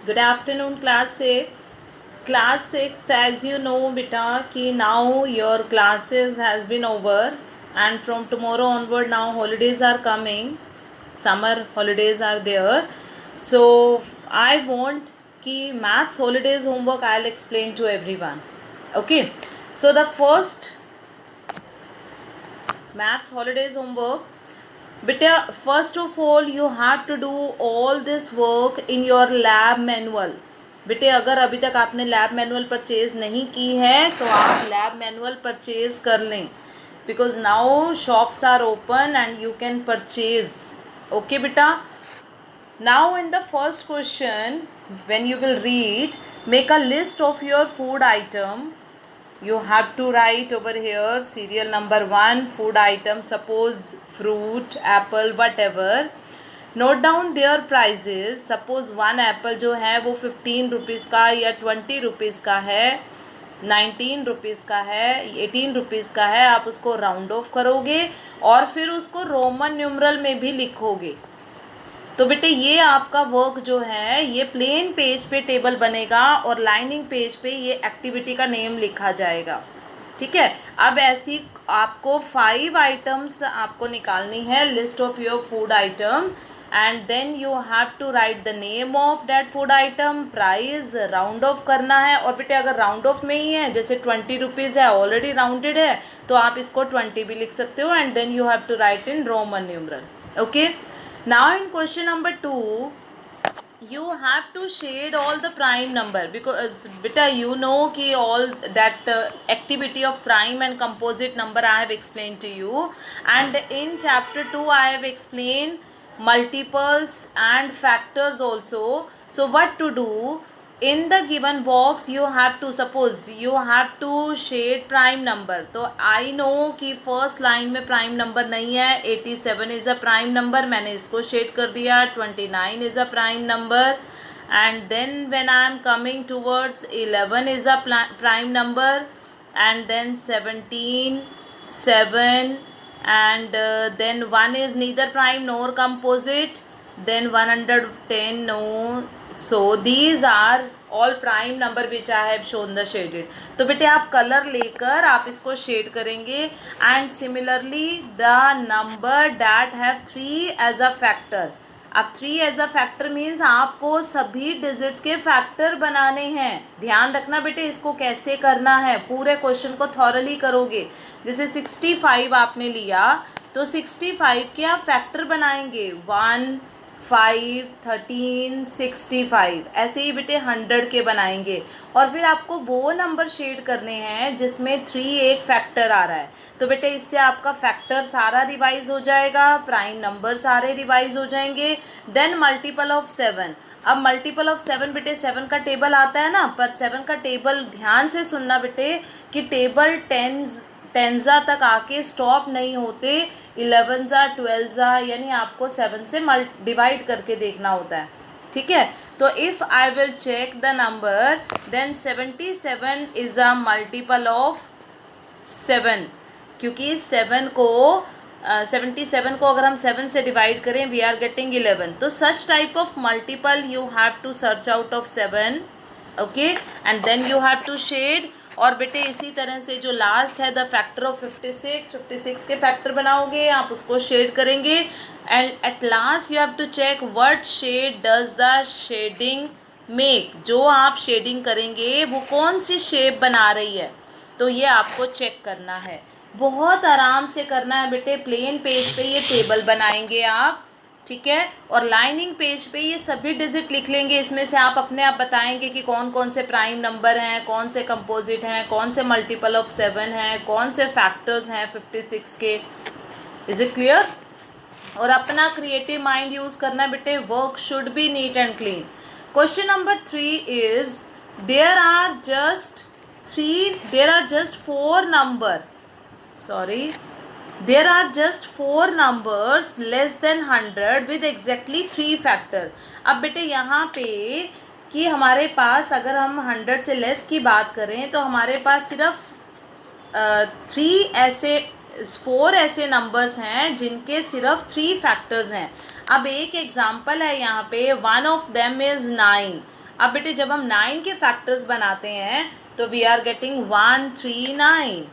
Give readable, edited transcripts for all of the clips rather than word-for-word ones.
Good afternoon, class 6. Class 6, as you know, beta, ki now your classes has been over, and from tomorrow onward now holidays are coming. Summer holidays are there. So I want ki maths holidays homework I'll explain to everyone. Okay. So the first maths holidays homework, beta, first of all you have to do all this work in your lab manual. बेटे अगर अभी तक आपने lab manual purchase नहीं की है तो आप लैब मैनुअल परचेज कर लें, because now shops are open and you can purchase. Okay बेटा. Now in the first question when you will read, make a list of your food item. You have to write over here serial number 1 food item, suppose fruit, apple, whatever. Note down their prices. Suppose one apple जो है वो 15 rupees का या 20 rupees का है, 19 rupees का है, 18 rupees का है. आप उसको राउंड ऑफ करोगे और फिर उसको रोमन न्यूमरल में भी लिखोगे. तो बेटे ये आपका वर्क जो है ये प्लेन पेज पे टेबल बनेगा और लाइनिंग पेज पे ये एक्टिविटी का नेम लिखा जाएगा. ठीक है. अब ऐसी आपको 5 आइटम्स आपको निकालनी है, list of your food item, and then you have to write the name of that food item, price, round off करना है. और बेटे अगर राउंड ऑफ में ही है, जैसे 20 रुपीज़ है, ऑलरेडी राउंडेड है, तो आप इसको 20 भी लिख सकते हो, and then you have to write in Roman numeral. Okay. Now in question number 2, you have to shade all the prime number, because beta you know ki all that activity of prime and composite number I have explained to you, and in chapter 2 I have explained multiples and factors also. So what to do? In the given box you have to, suppose you have to shade prime number. तो I know कि first line में prime number नहीं है. 87 is a prime number, मैंने इसको shade कर दिया. 29 is a prime number, and then when I am coming towards 11 is a prime number, and then 17, 7, and then 1 is neither prime nor composite, then 110 no. So these are all prime number which I have shown the shaded. तो बेटे आप colour लेकर आप इसको shade करेंगे. And similarly the number that have 3 as a factor. अब 3 as a factor means आपको सभी डिजिट्स के फैक्टर बनाने हैं. ध्यान रखना बेटे इसको कैसे करना है, पूरे क्वेश्चन को थॉरली करोगे. जैसे 65 आपने लिया तो 65 के आप फैक्टर बनाएंगे, 1, 5, 13, 65. ऐसे ही बेटे 100 के बनाएंगे. और फिर आपको वो नंबर शेड करने हैं जिसमें 3 एक फैक्टर आ रहा है. तो बेटे इससे आपका फैक्टर सारा रिवाइज हो जाएगा, प्राइम नंबर सारे रिवाइज हो जाएंगे. Then multiple of 7. अब मल्टीपल ऑफ 7 बेटे 7 का टेबल आता है ना, पर 7 का टेबल ध्यान से सुनना बेटे कि टेबल टेंजा तक आके स्टॉप नहीं होते. 11 12 यानी आपको 7 से डिवाइड करके देखना होता है. ठीक है. तो if I will check the number, then 77 is a multiple of 7, क्योंकि 77 को अगर हम 7 से डिवाइड करें वी आर गेटिंग 11. तो such type of multiple you have to search out of 7. Okay. And then you have to shade. और बेटे इसी तरह से जो लास्ट है द फैक्टर ऑफ 56 के फैक्टर बनाओगे, आप उसको शेड करेंगे. And at last you have to check what shade does the shading make. जो आप शेडिंग करेंगे वो कौन सी शेप बना रही है, तो ये आपको चेक करना है. बहुत आराम से करना है बेटे. प्लेन पेज पे ये टेबल बनाएंगे आप. ठीक है. और लाइनिंग पेज पे ये सभी डिजिट लिख लेंगे. इसमें से आप अपने आप बताएंगे कि कौन कौन से प्राइम नंबर हैं, कौन से कंपोजिट हैं, कौन से मल्टीपल ऑफ 7 हैं, कौन से फैक्टर्स हैं 56 के. Is it clear? और अपना क्रिएटिव माइंड यूज़ करना बेटे. Work should be neat and clean. Question number 3 is there are just 4 number, sorry, there are just 4 numbers less than 100 with exactly 3 factor. अब बेटे यहाँ पे कि हमारे पास अगर हम 100 से लेस की बात करें तो हमारे पास सिर्फ 4 ऐसे नंबर्स हैं जिनके सिर्फ 3 फैक्टर्स हैं. अब एक एग्जांपल है यहाँ पे, वन ऑफ देम इज़ 9. अब बेटे जब हम 9 के फैक्टर्स बनाते हैं तो वी आर गेटिंग 139।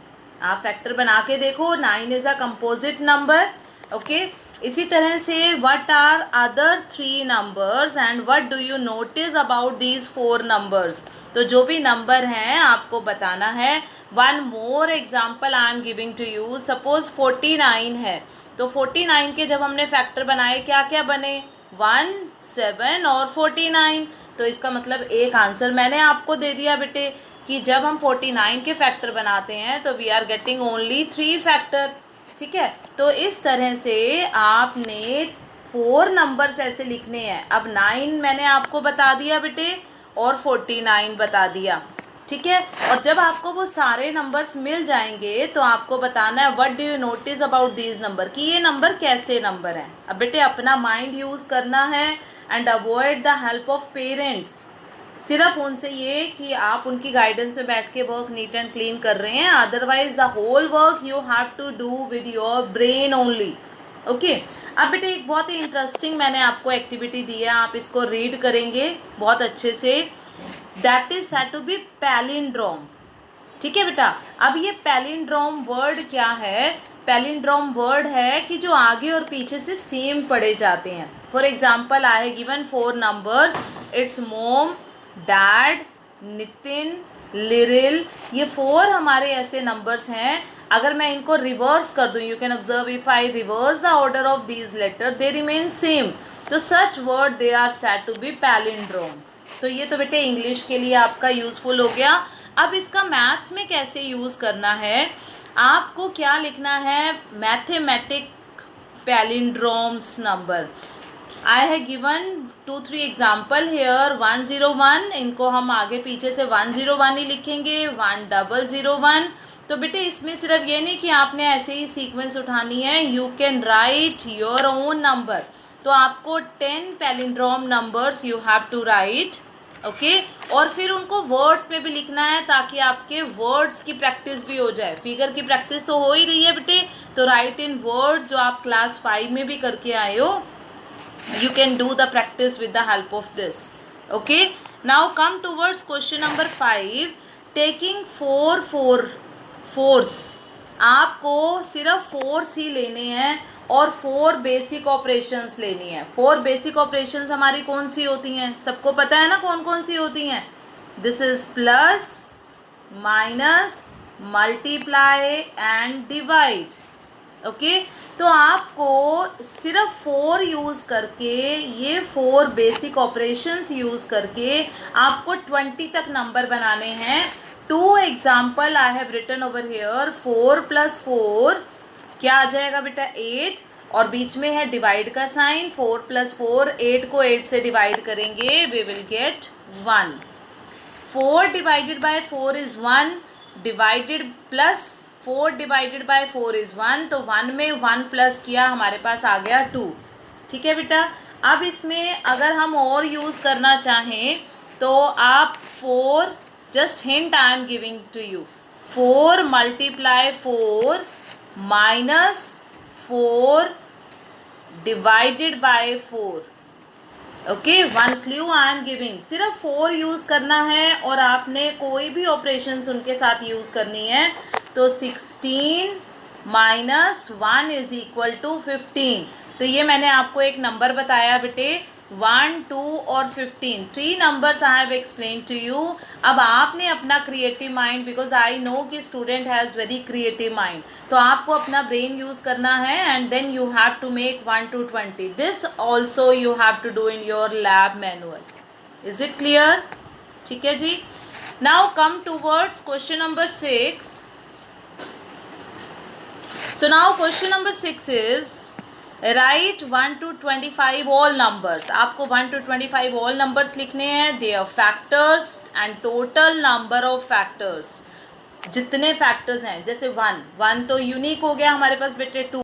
आप फैक्टर बना के देखो, 9 is a composite number. Okay, इसी तरह से what are other 3 numbers and what do you notice about these 4 numbers. तो जो भी नंबर हैं आपको बताना है। One more example I am giving to you. Suppose 49 है, तो 49 के जब हमने फैक्टर बनाए क्या क्या बने, 1, 7 और 49। तो इसका मतलब एक आंसर मैंने आपको दे दिया बेटे कि जब हम 49 के फैक्टर बनाते हैं तो we are getting only 3 factor. ठीक है, तो इस तरह से आपने 4 नंबर्स ऐसे लिखने हैं। अब 9 मैंने आपको बता दिया बेटे और 49 बता दिया। ठीक है, और जब आपको वो सारे नंबर्स मिल जाएंगे तो आपको बताना है what do you notice about these number, कि ये नंबर कैसे नंबर हैं। अब बेटे अपना माइंड यूज़ करना है and avoid the help of parents. सिर्फ उनसे ये कि आप उनकी गाइडेंस में बैठ के वर्क नीट एंड क्लीन कर रहे हैं, otherwise the whole work you have to do with your brain only. Okay, अब बेटे एक बहुत ही इंटरेस्टिंग मैंने आपको एक्टिविटी दी है, आप इसको रीड करेंगे बहुत अच्छे से। That is said to be palindrome. ठीक है बेटा, अब ये पैलिंड्रोम वर्ड क्या है? पैलिंड्रोम वर्ड है कि जो आगे और पीछे से सेम पढ़े जाते हैं। For example I have given 4 numbers, it's मोम, डैड, नितिन, लिरिल। ये 4 हमारे ऐसे नंबर्स हैं, अगर मैं इनको रिवर्स कर दूं, you can observe if I reverse the order of these letter they remain same. तो such word they are said to be palindrome. तो ये तो बेटे इंग्लिश के लिए आपका यूज़फुल हो गया। अब इसका मैथ्स में कैसे यूज़ करना है, आपको क्या लिखना है, mathematic palindromes number. I have given 2-3 example here. 101, इनको हम आगे पीछे से 101 ही लिखेंगे। 1001। तो बेटे इसमें सिर्फ ये नहीं कि आपने ऐसे ही सीक्वेंस उठानी है, you can write your own number. तो आपको 10 palindrome numbers you have to write. Okay, और फिर उनको वर्ड्स में भी लिखना है ताकि आपके वर्ड्स की प्रैक्टिस भी हो जाए। फिगर की प्रैक्टिस तो हो ही रही है बेटे, तो राइट इन वर्ड्स जो आप क्लास 5 में भी करके आए हो, you can do the practice with the help of this. Okay, now come towards question number 5, taking 4 आपको सिर्फ 4 ही लेने हैं और 4 बेसिक ऑपरेशंस लेनी है। 4 बेसिक ऑपरेशंस हमारी कौन सी होती हैं, सबको पता है ना कौन कौन सी होती हैं। This is plus, minus, multiply and divide. Okay, तो आपको सिर्फ 4 यूज़ करके, ये 4 बेसिक ऑपरेशंस यूज़ करके आपको 20 तक नंबर बनाने हैं। 2 example I have written over here. 4 + 4 क्या आ जाएगा बेटा, 8, और बीच में है डिवाइड का साइन। 4 + 4, 8 को 8 से डिवाइड करेंगे, we will get 1। 4 divided by 4 is 1, divided plus 4 divided by 4 is 1। तो 1 में 1 प्लस किया, हमारे पास आ गया 2। ठीक है बेटा, अब इसमें अगर हम और यूज़ करना चाहें तो आप 4, just hint I am giving to you, 4 × 4 minus 4 divided by 4। Okay, 1 clue I am giving. सिर्फ 4 यूज़ करना है और आपने कोई भी ऑपरेशंस उनके साथ यूज़ करनी है। तो 16 - 1 = 15। तो ये मैंने आपको एक नंबर बताया बेटे, 1, 2 और 15, 3 numbers I have explain to you. अब आपने अपना creative mind, because I know कि student has very creative mind, तो आपको अपना ब्रेन यूज़ करना है and then you have to make 1 to 20। This also you have to do in your lab manual. Is it clear? ठीक है जी। Now come towards question number 6। So now question number 6 is write 1 to 25 all numbers. आपको 1 to 25 all numbers लिखने हैं, their factors and total number of factors। जितने factors हैं, जैसे 1 तो यूनिक हो गया हमारे पास बेटे, 2